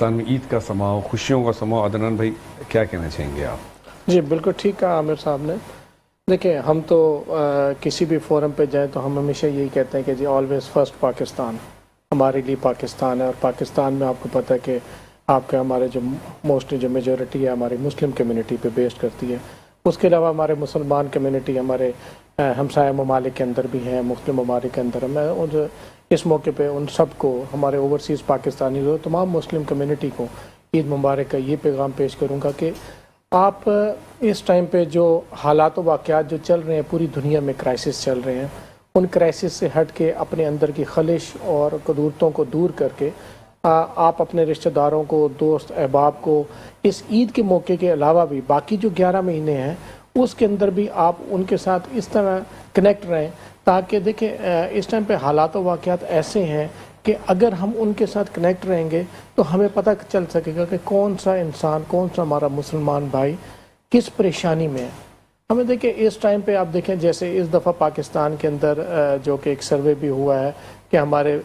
پاکستان میں عید کا سماؤ، خوشیوں کا سماؤ، عدنان بھائی کیا کہنا چاہیں گے آپ؟ جی بالکل ٹھیک کہا عامر صاحب نے. دیکھیں ہم تو کسی بھی فورم پہ جائیں تو ہم ہمیشہ یہی کہتے ہیں کہ جی آلویز فرسٹ پاکستان، ہمارے لیے پاکستان ہے. اور پاکستان میں آپ کو پتہ ہے کہ آپ کے ہمارے جو موسٹلی جو میجورٹی ہے ہماری مسلم کمیونٹی پہ بیسڈ کرتی ہے. اس کے علاوہ ہمارے مسلمان کمیونٹی ہمارے ہمسایہ ممالک کے اندر بھی ہیں، مختلف ممالک کے اندر. میں اس موقع پہ ان سب کو، ہمارے اوورسیز پاکستانی جو تمام مسلم کمیونٹی کو عید مبارک کا یہ پیغام پیش کروں گا کہ آپ اس ٹائم پہ جو حالات و واقعات جو چل رہے ہیں، پوری دنیا میں کرائسس چل رہے ہیں، ان کرائسس سے ہٹ کے اپنے اندر کی خلش اور قدورتوں کو دور کر کے آپ اپنے رشتہ داروں کو، دوست احباب کو اس عید کے موقع کے علاوہ بھی باقی جو 11 مہینے ہیں اس کے اندر بھی آپ ان کے ساتھ اس طرح کنیکٹ رہیں تاکہ دیکھیں اس ٹائم پہ حالات و واقعات ایسے ہیں کہ اگر ہم ان کے ساتھ کنیکٹ رہیں گے تو ہمیں پتہ چل سکے گا کہ کون سا انسان، کون سا ہمارا مسلمان بھائی کس پریشانی میں ہے. ہمیں دیکھیں اس ٹائم پہ آپ دیکھیں جیسے اس دفعہ پاکستان کے اندر جو کہ ایک سروے بھی ہوا ہے کہ ہمارے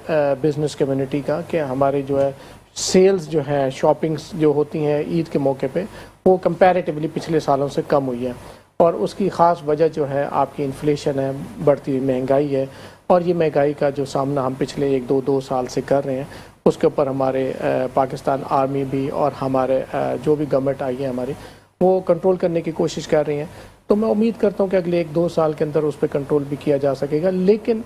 بزنس کمیونٹی کا کہ ہمارے جو ہے سیلز جو ہیں، شاپنگز جو ہوتی ہیں عید کے موقع پہ، وہ کمپیریٹیولی پچھلے سالوں سے کم ہوئی ہے. اور اس کی خاص وجہ جو ہے آپ کی انفلیشن ہے، بڑھتی ہوئی مہنگائی ہے. اور یہ مہنگائی کا جو سامنا ہم پچھلے 1-2 سال سے کر رہے ہیں، اس کے اوپر ہمارے پاکستان آرمی بھی اور ہمارے جو بھی گورنمنٹ آئی ہے ہماری، وہ کنٹرول کرنے کی کوشش کر رہی ہیں. تو میں امید کرتا ہوں کہ اگلے 1-2 سال کے اندر اس پہ کنٹرول بھی کیا جا سکے گا. لیکن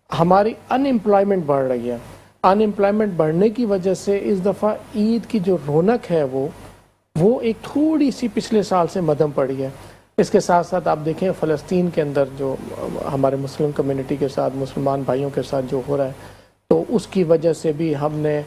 ہماری ان امپلائمنٹ بڑھ رہی ہے. ان امپلائمنٹ بڑھنے کی وجہ سے اس دفعہ عید کی جو رونق ہے وہ ایک تھوڑی سی پچھلے سال سے مدھم پڑی ہے. اس کے ساتھ ساتھ آپ دیکھیں فلسطین کے اندر جو ہمارے مسلم کمیونٹی کے ساتھ، مسلمان بھائیوں کے ساتھ جو ہو رہا ہے، تو اس کی وجہ سے بھی ہم نے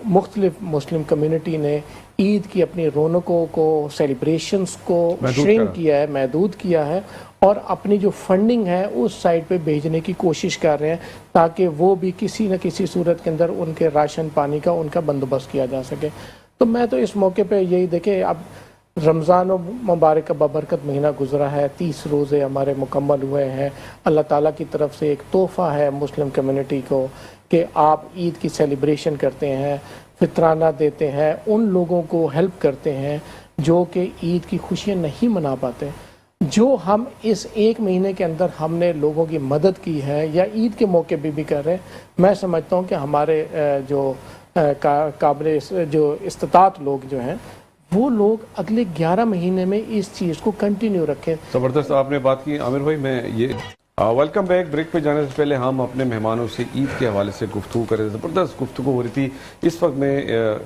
مختلف مسلم کمیونٹی نے عید کی اپنی رونقوں کو، سیلیبریشنز کو شرنک کیا ہے، محدود کیا ہے، اور اپنی جو فنڈنگ ہے اس سائڈ پہ بھیجنے کی کوشش کر رہے ہیں تاکہ وہ بھی کسی نہ کسی صورت کے اندر ان کے راشن پانی کا ان کا بندوبست کیا جا سکے. تو میں تو اس موقع پہ یہی دیکھیں، اب رمضان و مبارک کا بابرکت مہینہ گزرا ہے، 30 روزے ہمارے مکمل ہوئے ہیں. اللہ تعالیٰ کی طرف سے ایک تحفہ ہے مسلم کمیونٹی کو کہ آپ عید کی سیلیبریشن کرتے ہیں، فطرانہ دیتے ہیں، ان لوگوں کو ہیلپ کرتے ہیں جو کہ عید کی خوشیاں نہیں منا پاتے. جو ہم اس 1 مہینے کے اندر ہم نے لوگوں کی مدد کی ہے یا عید کے موقع پہ بھی کر رہے ہیں، میں سمجھتا ہوں کہ ہمارے جو قابل جو استطاعت لوگ جو ہیں وہ لوگ اگلے 11 مہینے میں اس چیز کو کنٹینیو رکھیں. زبردست آپ نے بات کی عامر بھائی. میں یہ ویلکم بیک. بریک پہ جانے سے پہلے ہم اپنے مہمانوں سے عید کے حوالے سے گفتگو کریں. زبردست گفتگو ہو رہی تھی. اس وقت میں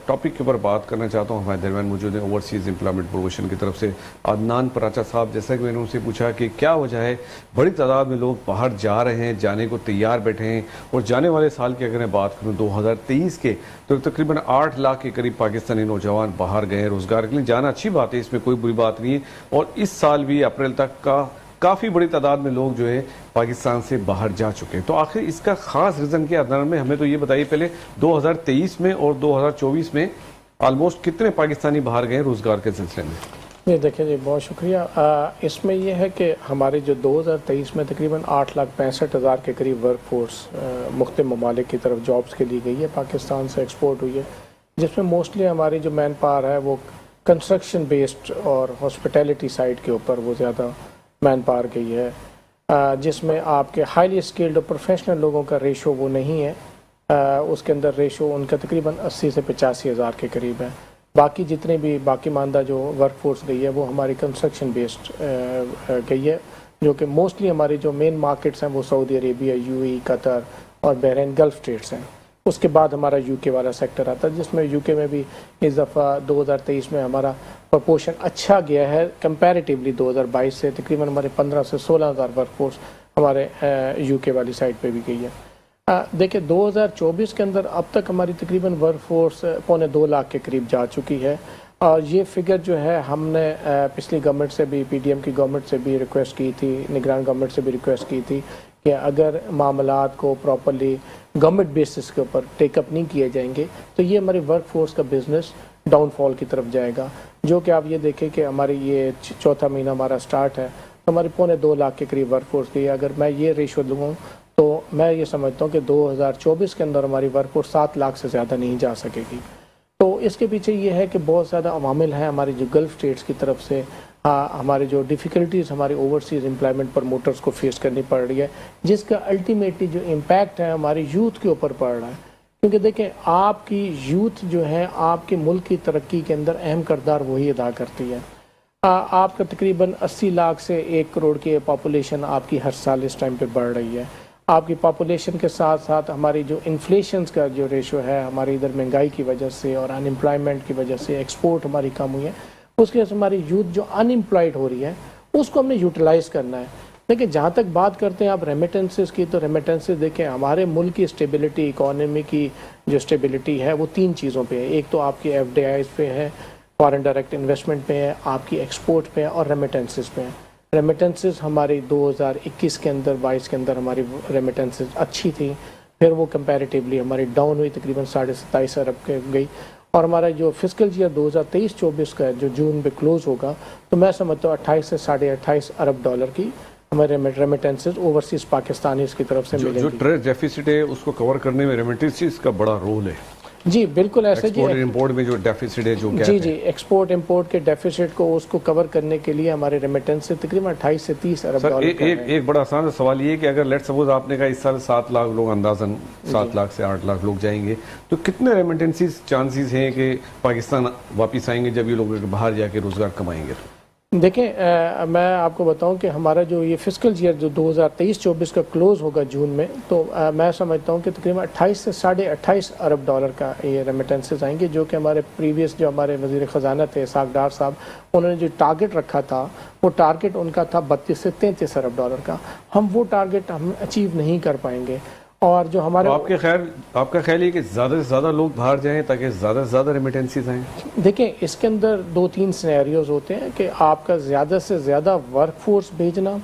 ٹاپک کے اوپر بات کرنا چاہتا ہوں. ہمارے درمیان موجود ہیں اوورسیز امپلائمنٹ پروموشن کی طرف سے عدنان پراچا صاحب. جیسا کہ میں نے ان سے پوچھا کہ کیا وجہ ہے بڑی تعداد میں لوگ باہر جا رہے ہیں، جانے کو تیار بیٹھے ہیں، اور جانے والے سال کی اگر میں بات کروں 2023 کے تو تقریباً 8 لاکھ کے قریب پاکستانی نوجوان باہر گئے روزگار کے لیے. جانا اچھی بات ہے، اس میں کوئی بری بات نہیں ہے. اور اس سال بھی اپریل تک کا کافی بڑی تعداد میں لوگ جو ہے پاکستان سے باہر جا چکے ہیں. تو آخر اس کا خاص ریزن کیا عدنان میں؟ ہمیں تو یہ بتائیے پہلے 2023 میں اور 2024 میں آلموسٹ کتنے پاکستانی باہر گئے روزگار کے سلسلے میں؟ جی دیکھیں جی بہت شکریہ. اس میں یہ ہے کہ ہمارے جو 2023 میں تقریباً 8,65,000 کے قریب ورک فورس مختلف ممالک کی طرف جابز کے لیے گئی ہے، پاکستان سے ایکسپورٹ ہوئی ہے، جس میں موسٹلی ہماری جو مین پاور ہے وہ کنسٹرکشن بیسڈ اور ہاسپٹیلٹی سائڈ کے اوپر وہ زیادہ مین پاور گئی ہے، جس میں آپ کے ہائیلی اسکلڈ اور پروفیشنل لوگوں کا ریشو وہ نہیں ہے. اس کے اندر ریشو ان کا تقریباً 80 سے 85 ہزار کے قریب ہے. باقی جتنے بھی باقی ماندہ جو ورک فورس گئی ہے وہ ہماری کنسٹرکشن بیسڈ گئی ہے، جو کہ موسٹلی ہماری جو مین مارکیٹس ہیں وہ سعودی عربیہ، UAE، قطر اور بحرین، گلف اسٹیٹس ہیں. اس کے بعد ہمارا UK والا سیکٹر آتا ہے، جس میں UK میں بھی اس دفعہ 2023 میں ہمارا پرپورشن اچھا گیا ہے کمپیریٹیولی 2022 سے. تقریباً ہمارے 15 سے 16 ہزار ورک فورس ہمارے UK والی سائڈ پہ بھی گئی ہے. دیکھیں 2024 کے اندر اب تک ہماری تقریباً ورک فورس 2.25 لاکھ کے قریب جا چکی ہے. اور یہ فگر جو ہے ہم نے پچھلی گورنمنٹ سے بھی، PDM کی گورنمنٹ سے بھی ریکویسٹ کی تھی، نگران گورنمنٹ سے بھی ریکویسٹ کی تھی کہ اگر معاملات کو پراپرلی گورنمنٹ بیسس کے اوپر ٹیک اپ نہیں کیے جائیں گے تو یہ ہماری ورک فورس کا بزنس ڈاؤن فال کی طرف جائے گا. جو کہ آپ یہ دیکھیں کہ ہماری یہ 4تھا مہینہ ہمارا سٹارٹ ہے، ہماری 2.25 لاکھ کے قریب ورک فورس کی ہے. اگر میں یہ ریشو لوں تو میں یہ سمجھتا ہوں کہ 2024 کے اندر ہماری ورک فورس 7 لاکھ سے زیادہ نہیں جا سکے گی. تو اس کے پیچھے یہ ہے کہ بہت زیادہ عوامل ہیں ہماری جو گلف اسٹیٹس کی طرف سے، ہمارے جو ڈیفیکلٹیز ہماری اوورسیز امپلائمنٹ پروموٹرز کو فیس کرنی پڑ رہی ہے، جس کا الٹیمیٹلی جو امپیکٹ ہے ہماری یوتھ کے اوپر پڑ رہا ہے. کیونکہ دیکھیں آپ کی یوتھ جو ہے آپ کے ملک کی ترقی کے اندر اہم کردار وہی ادا کرتی ہے. آپ کا تقریباً 80 لاکھ سے 1 کروڑ کی پاپولیشن آپ کی ہر سال اس ٹائم پہ بڑھ رہی ہے. آپ کی پاپولیشن کے ساتھ ساتھ ہماری جو انفلیشنز کا جو ریشو ہے، ہماری ادھر مہنگائی کی وجہ سے اور ان امپلائمنٹ کی وجہ سے ایکسپورٹ ہماری کم ہوئی ہے، اس کے وجہ سے ہماری یوتھ جو ان امپلائڈ ہو رہی ہے اس کو ہم نے یوٹیلائز کرنا ہے. دیکھیں جہاں تک بات کرتے ہیں آپ ریمیٹنسز کی، تو ریمیٹنسز دیکھیں ہمارے ملک کی اسٹیبلٹی، اکانومی کی جو اسٹیبلٹی ہے وہ 3 چیزوں پہ ہے. ایک تو آپ کی ایف ڈی آئیز پہ ہے، فارن ڈائریکٹ انویسٹمنٹ پہ ہے، آپ کی ایکسپورٹ پہ ہے اور ریمیٹنسز پہ ہے. ریمیٹنسز ہماری 2021 کے اندر 22 کے اندر ہماری ریمیٹنسز اچھی تھی، پھر وہ کمپیریٹیولی ہماری ڈاؤن ہوئی، تقریباً 27.5 ارب کے گئی. اور ہمارا جو فسکل ایئر 2023-24 کا جو جون میں کلوز ہوگا، تو میں سمجھتا ہوں 28 سے 28.5 ارب ڈالر کی ہمارے ریمیٹنسز اوورسیز پاکستانیز کی طرف سے ملیں گی. جو ٹریڈ ڈیفیسٹ ہے اس کو کور کرنے میں ریمیٹنسز کا بڑا رول ہے. جی بالکل ایسے جی. ایکسپورٹ امپورٹ میں جو ڈیفیسٹ ہے، جو جی ایکسپورٹ امپورٹ کے ڈیفیسٹ کو اس کو کور کرنے کے لیے ہمارے ریمیٹنس سے تقریباً 28 سے 30 ارب ڈالر. ایک بڑا آسان سوال یہ ہے کہ اگر لیٹ سپوز آپ نے کہا اس سال 7 لاکھ لوگ، اندازاً 7 لاکھ سے 8 لاکھ لوگ جائیں گے، تو کتنے ریمیٹنسز چانسز ہیں کہ پاکستان واپس آئیں گے جب یہ لوگ باہر جا کے روزگار کمائیں گے؟ دیکھیں میں آپ کو بتاؤں کہ ہمارا جو یہ فسکل ایئر جو 2023-24 کا کلوز ہوگا جون میں، تو میں سمجھتا ہوں کہ تقریباً 28 سے 28.5 ارب ڈالر کا یہ ریمیٹنسز آئیں گے، جو کہ ہمارے پریویس جو ہمارے وزیر خزانہ تھے اسحاق ڈار صاحب، انہوں نے جو ٹارگٹ رکھا تھا وہ ٹارگٹ ان کا تھا 32 سے 33 ارب ڈالر کا. ہم وہ ٹارگٹ ہم اچیو نہیں کر پائیں گے. اور جو ہمارے آپ کا خیال ہے کہ زیادہ سے زیادہ لوگ باہر جائیں تاکہ زیادہ سے زیادہ ریمیٹنسز آئیں؟ دیکھیں اس کے اندر 2-3 سینیریوز ہوتے ہیں کہ آپ کا زیادہ سے زیادہ ورک فورس بھیجنا،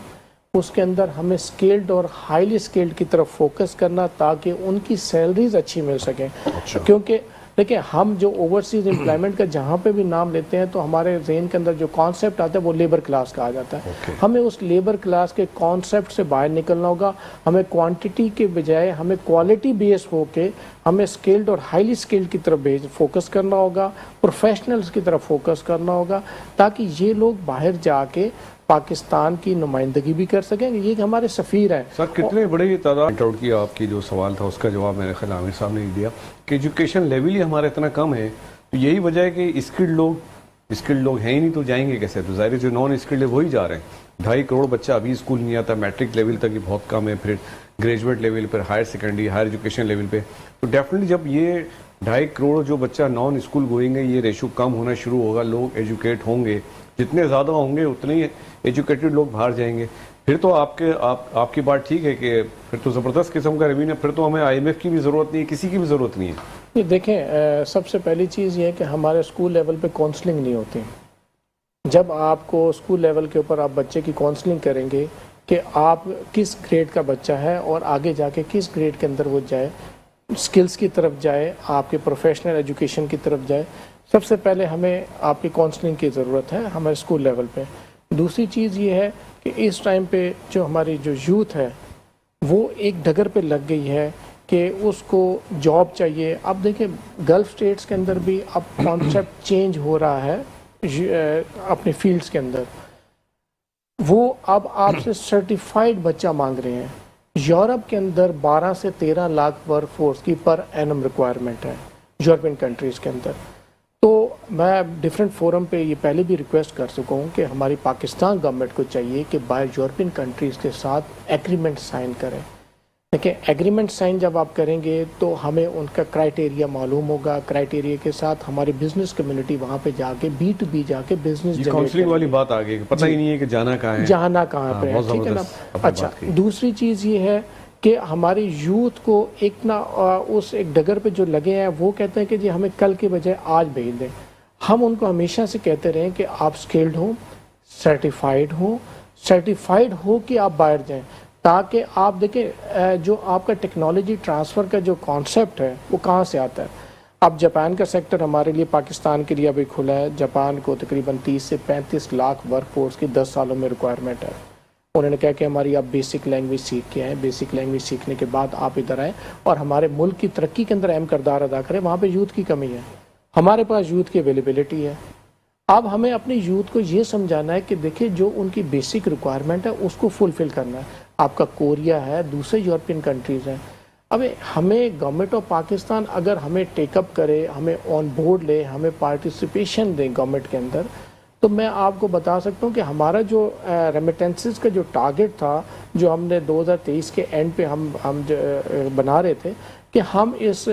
اس کے اندر ہمیں سکیلڈ اور ہائیلی سکیلڈ کی طرف فوکس کرنا تاکہ ان کی سیلریز اچھی مل سکیں. کیونکہ دیکھیں ہم جو اوورسیز امپلائمنٹ کا جہاں پہ بھی نام لیتے ہیں تو ہمارے ذہن کے اندر جو کانسیپٹ آتا ہے وہ لیبر کلاس کا آ جاتا ہے. ہمیں اس لیبر کلاس کے کانسیپٹ سے باہر نکلنا ہوگا. ہمیں کوانٹٹی کے بجائے ہمیں کوالٹی بیس ہو کے ہمیں سکلڈ اور ہائیلی سکلڈ کی طرف فوکس کرنا ہوگا، پروفیشنلز کی طرف فوکس کرنا ہوگا، تاکہ یہ لوگ باہر جا کے پاکستان کی نمائندگی بھی کر سکیں. یہ ہمارے سفیر ہیں. سر کتنے بڑی تعداد آؤٹ کیا آپ کی جو سوال تھا اس کا جواب میرے خیال عامر صاحب نے دیا کہ ایجوکیشن لیول ہی ہمارا اتنا کم ہے، تو یہی وجہ ہے کہ اسکلڈ لوگ ہیں ہی نہیں، تو جائیں گے کیسے؟ تو ظاہر ہے جو نان اسکلڈ ہے وہی جا رہے ہیں. 2.5 کروڑ بچہ ابھی اسکول نہیں آتا، میٹرک لیول تک یہ بہت کم ہے، پھر گریجویٹ لیول پر، higher secondary, higher education level پہ. تو ڈیفینیٹلی جب یہ 2.5 کروڑ جو بچہ نان اسکول گوئنگ ہے، یہ ریشو کم ہونا شروع ہوگا، لوگ ایجوکیٹ ہوں گے، جتنے زیادہ ہوں گے اتنے ہی ایجوکیٹڈ لوگ باہر جائیں گے. پھر تو آپ کی بات ٹھیک ہے کہ پھر تو زبردست قسم کا ریونیو، پھر تو ہمیں IMF کی بھی ضرورت نہیں ہے، کسی کی بھی ضرورت نہیں ہے. دیکھیں سب سے پہلی چیز یہ ہے کہ ہمارے اسکول لیول پہ کاؤنسلنگ نہیں ہوتی. جب آپ کو اسکول لیول کے اوپر آپ بچے کی کاؤنسلنگ کریں گے کہ آپ کس گریڈ کا بچہ ہے اور آگے جا کے کس گریڈ کے اندر وہ جائے، سکلز کی طرف جائے، آپ کے پروفیشنل ایجوکیشن کی طرف جائے، سب سے پہلے ہمیں آپ کی کاؤنسلنگ کی ضرورت ہے ہمارے اسکول لیول پہ. دوسری چیز یہ ہے کہ اس ٹائم پہ جو ہماری جو یوتھ ہے وہ ایک ڈگر پہ لگ گئی ہے کہ اس کو جاب چاہیے. اب دیکھیں گلف اسٹیٹس کے اندر بھی اب کانسیپٹ چینج ہو رہا ہے اپنے فیلڈز کے اندر. وہ اب آپ سے سرٹیفائڈ بچہ مانگ رہے ہیں. یورپ کے اندر 12 سے 13 لاکھ ورک فورس کی پر اینم ریکوائرمنٹ ہے یورپین کنٹریز کے اندر. تو میں ڈیفرنٹ فورم پہ یہ پہلے بھی ریکویسٹ کر سکا ہوں کہ ہماری پاکستان گورنمنٹ کو چاہیے کہ باہر یورپین کنٹریز کے ساتھ ایگریمنٹ سائن کریں. دیکھیں ایگریمنٹ سائن جب آپ کریں گے تو ہمیں ان کا کرائٹیریا معلوم ہوگا. کرائٹیریا کے ساتھ ہماری بزنس کمیونٹی وہاں پہ جا کے B2B جا کے بزنس کاؤنسلنگ والی بات آ گئی، پتہ ہی نہیں ہے کہ جانا کہاں ہے، جانا کہاں پہ ہے. ٹھیک ہے نا. اچھا دوسری چیز یہ ہے کہ ہماری یوتھ کو ایک نہ اس ایک ڈگر پہ جو لگے ہیں وہ کہتے ہیں کہ جی ہمیں کل کے بجائے آج بھیج دیں. ہم ان کو ہمیشہ سے کہتے رہے کہ آپ سکلڈ ہوں، سرٹیفائڈ ہو کہ آپ باہر جائیں، تاکہ آپ دیکھیں جو آپ کا ٹیکنالوجی ٹرانسفر کا جو کانسیپٹ ہے وہ کہاں سے آتا ہے. اب جاپان کا سیکٹر ہمارے لیے پاکستان کے لیے ابھی کھلا ہے. جاپان کو تقریباً 30 سے 35 لاکھ ورک فورس کی 10 سالوں میں ریکوائرمنٹ ہے. انہوں نے کہا کہ ہماری آپ بیسک لینگویج سیکھ کے آئیں، بیسک لینگویج سیکھنے کے بعد آپ ادھر آئیں اور ہمارے ملک کی ترقی کے اندر اہم کردار ادا کریں. وہاں پہ یوتھ کی کمی ہے. ہمارے پاس یوتھ کی اویلیبلٹی ہے. اب ہمیں اپنے یوتھ کو یہ سمجھانا ہے کہ دیکھیں جو ان کی بیسک ریکوائرمنٹ ہے اس کو فلفل کرنا ہے. آپ کا کوریا ہے, دوسرے یورپین کنٹریز ہیں. اب ہمیں گورنمنٹ آف پاکستان اگر ہمیں ٹیک اپ کرے, ہمیں آن بورڈ لے, ہمیں پارٹیسپیشن دیں گورنمنٹ کے اندر, تو میں آپ کو بتا سکتا ہوں کہ ہمارا جو ریمیٹنسز کا جو ٹارگٹ تھا جو ہم نے 2023 کے اینڈ پہ ہم بنا رہے تھے کہ ہم اس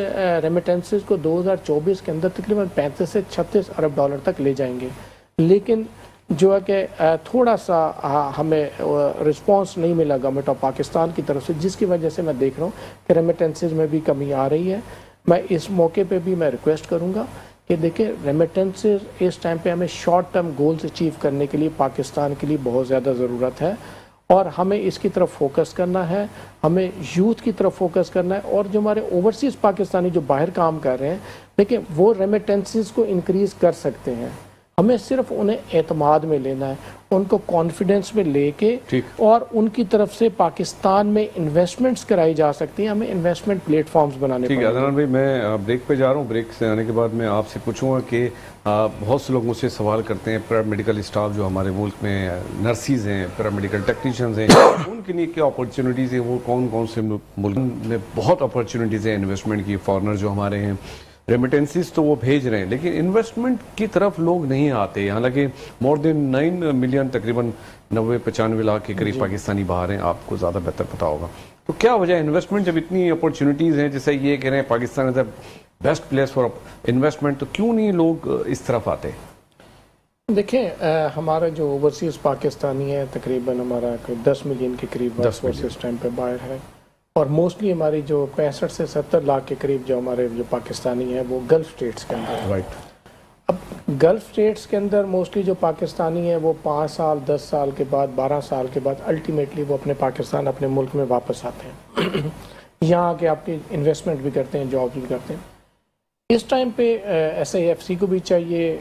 ریمیٹنسز کو 2024 کے اندر تقریباً 35 سے 36 ارب ڈالر تک لے جائیں گے. لیکن جو ہے کہ تھوڑا سا ہمیں رسپانس نہیں ملا گورنمنٹ آف پاکستان کی طرف سے, جس کی وجہ سے میں دیکھ رہا ہوں کہ ریمیٹنسز میں بھی کمی آ رہی ہے. میں اس موقع پہ بھی میں ریکویسٹ کروں گا کہ دیکھیں ریمیٹنسز اس ٹائم پہ ہمیں شارٹ ٹرم گولز اچیو کرنے کے لیے پاکستان کے لیے بہت زیادہ ضرورت ہے, اور ہمیں اس کی طرف فوکس کرنا ہے, ہمیں یوتھ کی طرف فوکس کرنا ہے. اور جو ہمارے اوورسیز پاکستانی جو باہر کام کر رہے ہیں, دیکھیں وہ ریمیٹنسز کو انکریز کر سکتے ہیں. ہمیں صرف انہیں اعتماد میں لینا ہے, ان کو کانفیڈنس میں لے کے, اور ان کی طرف سے پاکستان میں انویسٹمنٹس کرائی جا سکتی ہیں. ہمیں انویسٹمنٹ پلیٹ فارمز بنانے ٹھیک ہے. عدنان بھائی میں بریک پہ جا رہا ہوں. بریک سے آنے کے بعد میں آپ سے پوچھوں گا کہ بہت سے لوگ مجھ سے سوال کرتے ہیں پیرامیڈیکل اسٹاف جو ہمارے ملک میں نرسیز ہیں, پیرامیڈیکل ٹیکنیشینز ہیں, ان کے لیے کیا اپرچونیٹیز ہیں, وہ کون کون سے ملک میں بہت اپرچونیٹیز ہیں انویسٹمنٹ کی. فارنر جو ہمارے ہیں ریمیٹنسز تو وہ بھیج رہے ہیں, لیکن انویسٹمنٹ کی طرف لوگ نہیں آتے. حالانکہ مور دین 9 ملین تقریباً 90-95 لاکھ کے قریب پاکستانی باہر ہیں, آپ کو زیادہ بہتر پتا ہوگا. تو کیا وجہ ہے انویسٹمنٹ جب اتنی اپرچونیٹیز ہیں, جیسے یہ کہہ رہے ہیں Pakistan is a best place for investment, تو کیوں نہیں لوگ اس طرف آتے؟ دیکھیں ہمارا جو اوورسیز پاکستانی ہے تقریباً ہمارا 10 ملین کے قریب اس ٹائم پہ باہر ہے, اور موسٹلی ہماری جو 65 سے 70 لاکھ کے قریب جو ہمارے جو پاکستانی ہیں وہ گلف اسٹیٹس کے اندر. رائٹ. اب گلف اسٹیٹس کے اندر موسٹلی جو پاکستانی ہیں وہ 5 سال 10 سال کے بعد 12 سال کے بعد الٹیمیٹلی وہ اپنے پاکستان اپنے ملک میں واپس آتے ہیں. یہاں آ کے آپ کی انویسٹمنٹ بھی کرتے ہیں, جاب بھی کرتے ہیں. اس ٹائم پہ ایس آئی ایف سی کو بھی چاہیے,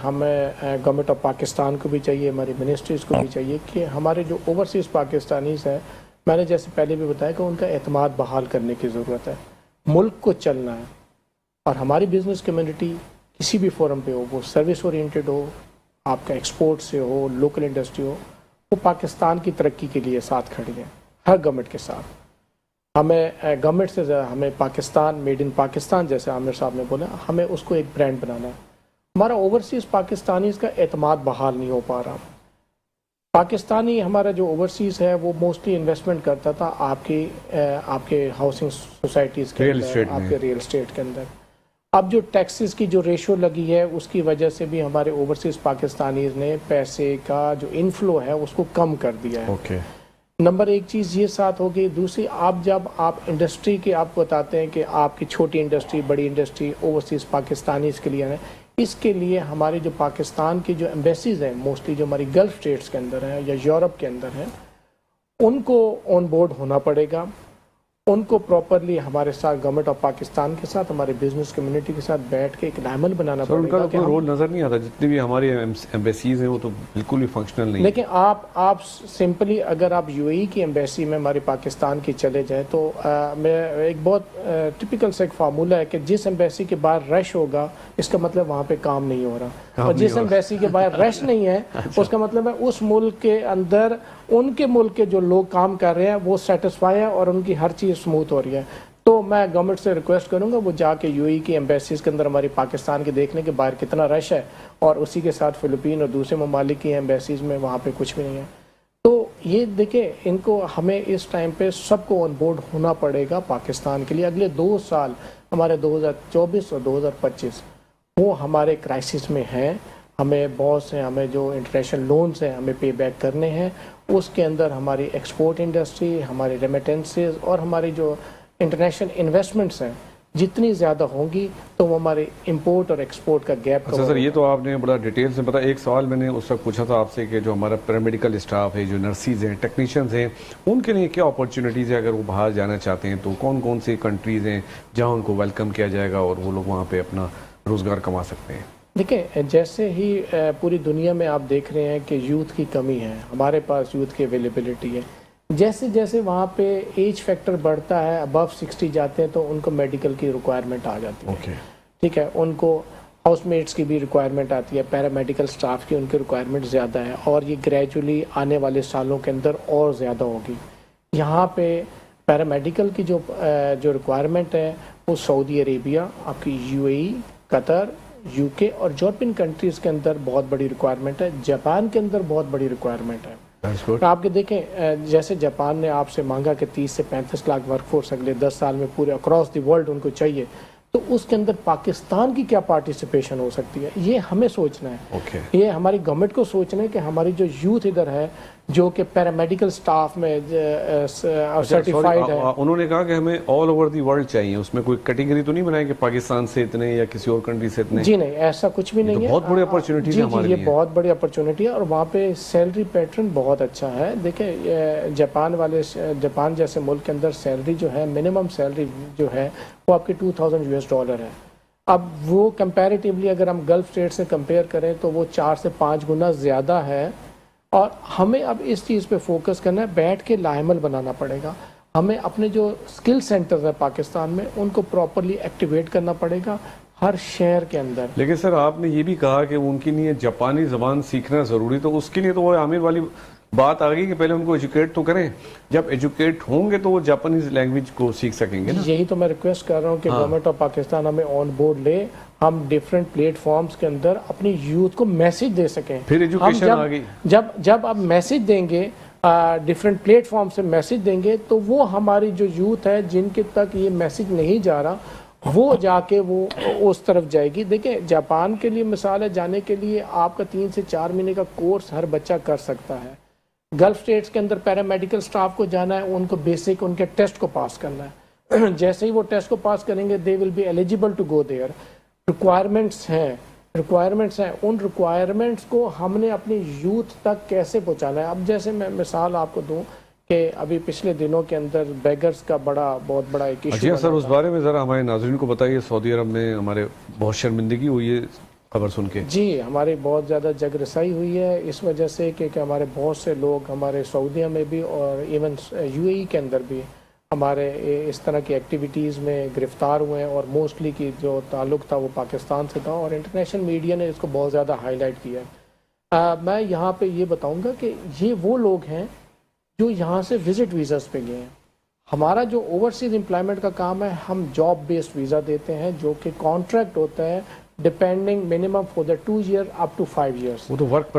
ہمیں گورنمنٹ آف پاکستان کو بھی چاہیے, ہماری منسٹریز کو بھی چاہیے کہ ہمارے جو اوورسیز پاکستانیز ہیں, میں نے جیسے پہلے بھی بتایا کہ ان کا اعتماد بحال کرنے کی ضرورت ہے. ملک کو چلنا ہے, اور ہماری بزنس کمیونٹی کسی بھی فورم پہ ہو, وہ سروس اورینٹڈ ہو, آپ کا ایکسپورٹ سے ہو, لوکل انڈسٹری ہو, وہ پاکستان کی ترقی کے لیے ساتھ کھڑی ہے ہر گورنمنٹ کے ساتھ. ہمیں گورنمنٹ سے ہمیں پاکستان میڈ ان پاکستان جیسے عامر صاحب نے بولا, ہمیں اس کو ایک برانڈ بنانا ہے. ہمارا اوورسیز پاکستانیز کا اعتماد بحال نہیں ہو پا رہا. پاکستانی ہمارا جو اوورسیز ہے وہ موسٹلی انویسٹمنٹ کرتا تھا آپ کے ہاؤسنگ سوسائٹیز کے اندر, آپ کے ریل اسٹیٹ کے اندر. اب جو ٹیکسز کی جو ریشو لگی ہے اس کی وجہ سے بھی ہمارے اوورسیز پاکستانیز نے پیسے کا جو انفلو ہے اس کو کم کر دیا ہے. نمبر ایک چیز یہ ساتھ ہوگی. دوسری, جب آپ انڈسٹری کے آپ بتاتے ہیں کہ آپ کی چھوٹی انڈسٹری, بڑی انڈسٹری اوورسیز پاکستانیز کے لیے ہے, اس کے لیے ہمارے جو پاکستان کی جو ایمبیسیز ہیں موسٹلی جو ہماری گلف اسٹیٹس کے اندر ہیں یا یورپ کے اندر ہیں, ان کو آن بورڈ ہونا پڑے گا. ان کو پراپرلی ہمارے ساتھ گورنمنٹ آف پاکستان کے ساتھ ہمارے بزنس کمیونٹی کے ساتھ بیٹھ کے ایک ڈائمنڈ بنانا پڑے گا. ان کا کوئی رول نظر نہیں آتا. جتنی بھی ہماری ایمبیسیز ہیں وہ تو بالکل بھی فنکشنل نہیں. لیکن آپ سمپلی اگر آپ یو اے ای کی ایمبیسی میں ہمارے پاکستان کی چلے جائیں تو میں ایک بہت ٹپیکل سے ایک فارمولہ ہے کہ جس ایمبیسی کے باہر رش ہوگا اس کا مطلب وہاں پہ کام نہیں ہو رہا, اور جس ایمبیسی کے باہر رش نہیں ہے اس کا مطلب ہے اس ملک کے اندر ان کے ملک کے جو لوگ کام کر رہے ہیں وہ سیٹسفائی ہے اور ان کی ہر چیز اسموتھ ہو رہی ہے. تو میں گورنمنٹ سے ریکویسٹ کروں گا وہ جا کے یو اے کی ایمبیسیز کے اندر ہماری پاکستان کے دیکھنے کے باہر کتنا رش ہے, اور اسی کے ساتھ فلپین اور دوسرے ممالک کی ایمبیسیز میں وہاں پہ کچھ بھی نہیں ہے. تو یہ دیکھیں ان کو ہمیں اس ٹائم پہ سب کو آن بورڈ ہونا پڑے گا پاکستان کے لیے. اگلے 2 سال ہمارے 2024 اور 2025 وہ ہمارے کرائسس میں ہیں. ہمیں بہت سے ہمیں جو انٹرنیشنل لونز ہیں ہمیں پے بیک کرنے ہیں. اس کے اندر ہماری ایکسپورٹ انڈسٹری, ہماری ریمیٹنسز اور ہماری جو انٹرنیشنل انویسٹمنٹس ہیں جتنی زیادہ ہوں گی تو وہ ہمارے امپورٹ اور ایکسپورٹ کا گیپ. اچھا سر, یہ تو آپ نے بڑا ڈیٹیل سے بتایا. ایک سوال میں نے اس وقت پوچھا تھا آپ سے کہ جو ہمارا پیرامیڈیکل اسٹاف ہے, جو نرسیز ہیں, ٹیکنیشینز ہیں, ان کے لیے کیا اپرچونیٹیز ہے اگر وہ باہر جانا چاہتے ہیں تو کون کون سی کنٹریز ہیں جہاں ان کو ویلکم کیا جائے گا اور وہ لوگ وہاں پہ اپنا روزگار کما سکتے ہیں؟ دیکھیں جیسے ہی پوری دنیا میں آپ دیکھ رہے ہیں کہ یوتھ کی کمی ہے, ہمارے پاس یوتھ کی اویلیبلٹی ہے. جیسے جیسے وہاں پہ ایج فیکٹر بڑھتا ہے, ابو 60 جاتے ہیں تو ان کو میڈیکل کی ریکوائرمنٹ آ جاتی ہے. ٹھیک ہے, ان کو ہاؤس میٹس کی بھی ریکوائرمنٹ آتی ہے, پیرامیڈیکل سٹاف کی ان کی ریکوائرمنٹ زیادہ ہے, اور یہ گریجولی آنے والے سالوں کے اندر اور زیادہ ہوگی. یہاں پہ پیرامیڈیکل کی جو ریکوائرمنٹ ہے وہ سعودی عربیہ, آپ کی UAE, قطر, UK اور یورپین کنٹریز کے اندر بہت بڑی ریکوائرمنٹ ہے. جاپان کے اندر بہت بڑی ریکوائرمنٹ ہے. آپ کے دیکھیں جیسے جاپان نے آپ سے مانگا کہ 30 سے 35 لاکھ ورک فورس اگلے 10 سال میں پورے اکراس دی ورلڈ ان کو چاہیے, تو اس کے اندر پاکستان کی کیا پارٹیسپیشن ہو سکتی ہے, یہ ہمیں سوچنا ہے. یہ ہماری گورنمنٹ کو سوچنا ہے کہ ہماری جو یوتھ ادھر ہے جو کہ پیرامیڈیکل سٹاف میں سرٹیفائڈ ہے. انہوں نے کہا کہ ہمیں آل اوور دی ورلڈ چاہیے, اس میں کوئی کیٹیگری تو نہیں بنائی کہ پاکستان سے اتنے یا کسی اور کنٹری سے اتنے؟ جی نہیں, ایسا کچھ بھی نہیں ہے. بہت بڑی اپرچونٹی ہے ہمارے لیے. یہ بہت بڑی اپرچونٹی ہے, اور وہاں پہ سیلری پیٹرن بہت اچھا ہے. دیکھیں جاپان جیسے ملک کے اندر سیلری جو ہے, منیمم سیلری جو ہے وہ آپ کے $2000 ہے. اب وہ کمپیریٹیولی اگر ہم گلف اسٹیٹ سے کمپیئر کریں تو وہ 4 سے 5 گنا زیادہ ہے. اور ہمیں اب اس چیز پہ فوکس کرنا ہے, بیٹھ کے لاعمل بنانا پڑے گا. ہمیں اپنے جو اسکل سینٹرز ہیں پاکستان میں ان کو پراپرلی ایکٹیویٹ کرنا پڑے گا ہر شہر کے اندر. لیکن سر آپ نے یہ بھی کہا کہ ان کے لیے جاپانی زبان سیکھنا ضروری, تو اس کے لیے تو وہ عامر والی بات آ گئی کہ پہلے ان کو ایجوکیٹ تو کریں, جب ایجوکیٹ ہوں گے تو وہ جاپانیز لینگویج کو سیکھ سکیں گے نا. یہی تو میں ریکویسٹ کر رہا ہوں کہ گورنمنٹ آف پاکستان ہمیں آن بورڈ لے, ہم ڈیفرنٹ پلیٹ فارمز کے اندر اپنی یوتھ کو میسج دے سکیں. پھر ایجوکیشن آ گئی. جب آپ میسج دیں گے, ڈیفرنٹ پلیٹ فارم سے میسج دیں گے, تو وہ ہماری جو یوتھ ہے جن کے تک یہ میسج نہیں جا رہا وہ جا کے وہ اس طرف جائے گی. دیکھیں جاپان کے لیے مثال ہے, جانے کے لیے آپ کا 3 سے 4 مہینے کا کورس ہر بچہ کر سکتا ہے. گلف اسٹیٹس کے اندر پیرامیڈیکل سٹاف کو جانا ہے, ان کو بیسک ان کے ٹیسٹ کو پاس کرنا ہے. جیسے ہی وہ ٹیسٹ کو پاس کریں گے they will be eligible to go there. Requirements ہیں, ان ریکوائرمنٹس کو ہم نے اپنی یوتھ تک کیسے پہنچانا ہے. اب جیسے میں مثال آپ کو دوں کہ ابھی پچھلے دنوں کے اندر بیگرز کا بہت بڑا ایک ایشو. جی سر, اس بارے میں ذرا ہمارے ناظرین کو بتائیے. سعودی عرب میں ہمارے بہت شرمندگی ہوئی ہے خبر سن کے. جی, ہماری بہت زیادہ جگ رسائی ہوئی ہے اس وجہ سے کہ ہمارے بہت سے لوگ ہمارے سعودیہ میں بھی اور ایون UAE کے اندر بھی ہمارے اس طرح کی ایکٹیویٹیز میں گرفتار ہوئے ہیں, اور موسٹلی کی جو تعلق تھا وہ پاکستان سے تھا, اور انٹرنیشنل میڈیا نے اس کو بہت زیادہ ہائی لائٹ کیا ہے. میں یہاں پہ یہ بتاؤں گا کہ یہ وہ لوگ ہیں جو یہاں سے وزٹ ویزاز پہ گئے ہیں. ہمارا جو اوورسیز امپلائمنٹ کا کام ہے, ہم جاب بیسڈ ویزا دیتے ہیں جو کہ کانٹریکٹ ہوتا ہے depending minimum for the 2 year up to 5 years. وہ تو ورک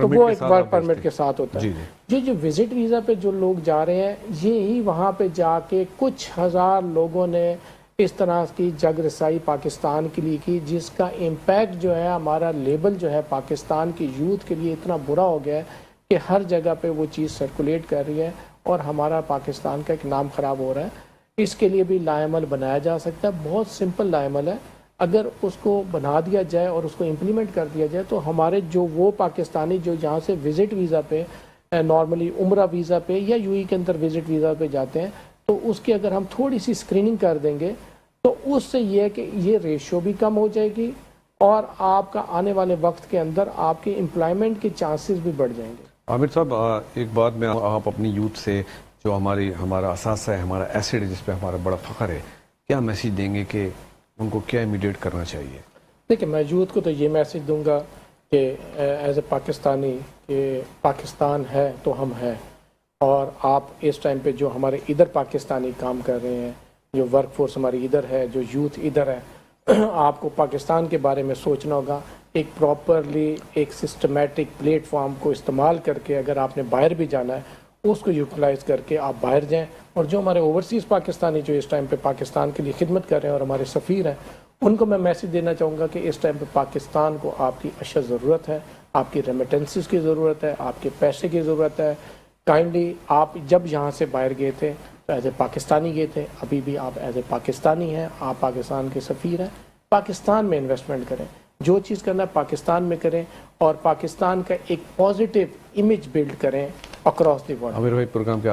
پرمٹ کے ساتھ ہوتا ہے. جو وزٹ ویزا پہ جو لوگ جا رہے ہیں, یہی وہاں پہ جا کے کچھ ہزار لوگوں نے اس طرح کی جگ رسائی پاکستان کے لیے کی, جس کا امپیکٹ جو ہے ہمارا لیبل جو ہے پاکستان کی یوتھ کے لیے اتنا برا ہو گیا ہے کہ ہر جگہ پہ وہ چیز سرکولیٹ کر رہی ہے, اور ہمارا پاکستان کا ایک نام خراب ہو رہا ہے. اس کے لیے بھی لائعمل بنایا جا سکتا ہے. بہت سمپل لائعمل ہے, اگر اس کو بنا دیا جائے اور اس کو امپلیمنٹ کر دیا جائے تو ہمارے جو وہ پاکستانی جو یہاں سے وزٹ ویزا پہ نارملی عمرہ ویزا پہ یا UAE کے اندر وزٹ ویزا پہ جاتے ہیں, تو اس کی اگر ہم تھوڑی سی اسکریننگ کر دیں گے تو اس سے یہ ہے کہ یہ ریشو بھی کم ہو جائے گی, اور آپ کا آنے والے وقت کے اندر آپ کے امپلائمنٹ کے چانسز بھی بڑھ جائیں گے. عامر صاحب, ایک بات میں آپ اپنی یوتھ سے جو ہمارا اثاثہ ہے, ہمارا ایسیڈ ہے, جس پہ ہمارا بڑا فخر ہے, کیا میسیج دیں گے کہ ان کو کیا امیڈیٹ کرنا چاہیے؟ دیکھیں, میں یوتھ کو تو یہ میسج دوں گا کہ ایز اے پاکستانی کہ پاکستان ہے تو ہم ہیں, اور آپ اس ٹائم پہ جو ہمارے ادھر پاکستانی کام کر رہے ہیں, جو ورک فورس ہماری ادھر ہے, جو یوتھ ادھر ہے, آپ کو پاکستان کے بارے میں سوچنا ہوگا. ایک پراپرلی ایک سسٹمیٹک پلیٹ فارم کو استعمال کر کے اگر آپ نے باہر بھی جانا ہے اس کو یوٹیلائز کر کے آپ باہر جائیں. اور جو ہمارے اوورسیز پاکستانی جو اس ٹائم پہ پاکستان کے لیے خدمت کر رہے ہیں اور ہمارے سفیر ہیں, ان کو میں میسج دینا چاہوں گا کہ اس ٹائم پہ پاکستان کو آپ کی اشد ضرورت ہے, آپ کی ریمیٹنسز کی ضرورت ہے, آپ کے پیسے کی ضرورت ہے. کائنڈلی آپ جب یہاں سے باہر گئے تھے تو ایز اے پاکستانی گئے تھے, ابھی بھی آپ ایز اے پاکستانی ہیں, آپ پاکستان کے سفیر ہیں. پاکستان میں انویسٹمنٹ کریں, جو چیز کرنا ہے پاکستان میں کریں, اور پاکستان کا ایک پازیٹیو امیج بلڈ کریں اکراس دی ورلڈ. عامر بھائی, پروگرام کے